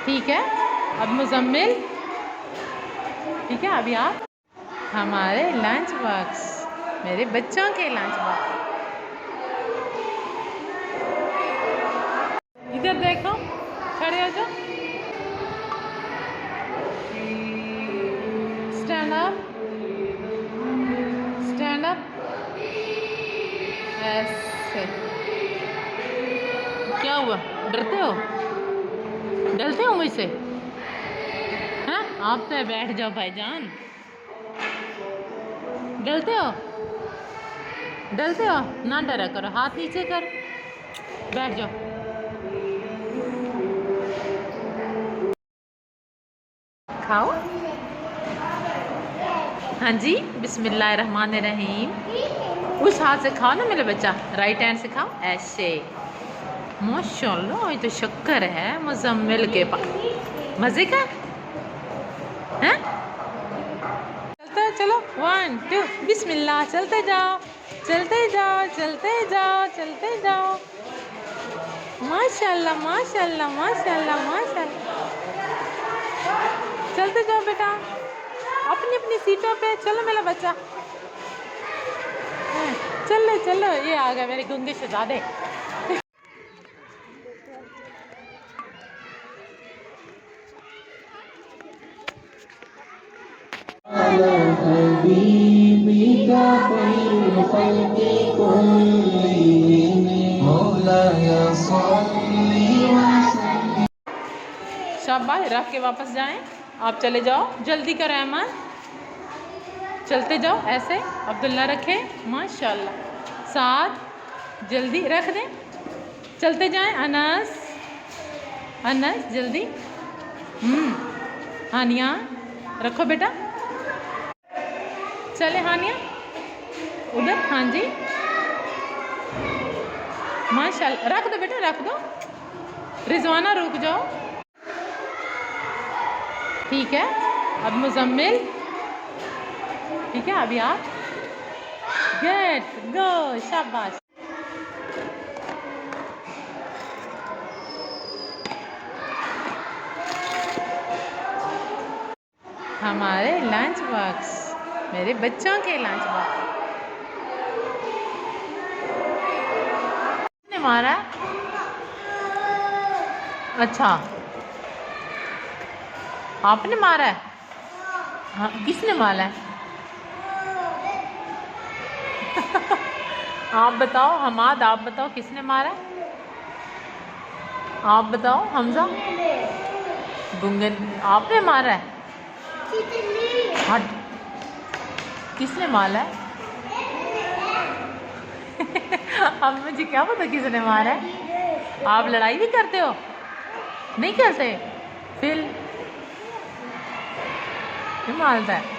ठीक है, अब मुजम्मिल। ठीक है, अभी आप। हमारे लंच बॉक्स, मेरे बच्चों के लंच बॉक्स। इधर देखो, खड़े हो जाओ। Stand up, stand up. ऐसे। क्या हुआ, डरते हो? डरते हो मुझसे? हैं? आप तो बैठ जाओ भाईजान। डरते हो? डरते हो ना, डरा करो, हाथ नीचे कर, बैठ जाओ। खाओ। हाँ जी, बिस्मिल्लाहिर्रहमानिर्रहीम। उस हाथ से खाओ ना मेरे बच्चा, राइट हैंड से खाओ, ऐसे। माशाल्लाह, ये तो शक्कर है मुजम्मिल के पास। मजे का है। चलते चलो, 1 2 बिस्मिल्लाह। चलते जाओ, चलते जाओ, चलते जाओ, चलते जाओ। माशाल्लाह, माशाल्लाह, माशाल्लाह, माशाल्लाह। चलते जाओ बेटा, अपनी अपनी सीटों पे। चलो मेरा बच्चा, चलो चलो। ये आ गए मेरे गूंगे शहजादे। शाबाश, रख के वापस जाएं। आप चले जाओ, जल्दी करो अहमद। चलते जाओ ऐसे। अब्दुल्ला रखे, माशाल्लाह। साथ, जल्दी रख दें। चलते जाएं। अनस, अनस जल्दी। हानिया रखो बेटा। चले हानिया, उधर। हाँ जी, माशाल्लाह। रख दो बेटा, रख दो। रिजवाना रुक जाओ। ठीक है, अब मुजम्मिल। ठीक है, अभी आप। गेट गो, शाबाश। हमारे लंच बॉक्स, मेरे बच्चों के लंच बॉक्स। किसने मारा? अच्छा, आपने मारा है? हाँ, किसने मारा है? आप बताओ हमाद, आप बताओ किसने मारा है? आप बताओ हमजा। गुंगन, आपने मारा है? हाँ, किसने मारा है? अब मुझे क्या पता किसने मारा है। आप लड़ाई भी करते हो? नहीं करते? फिर क्यों मारता है?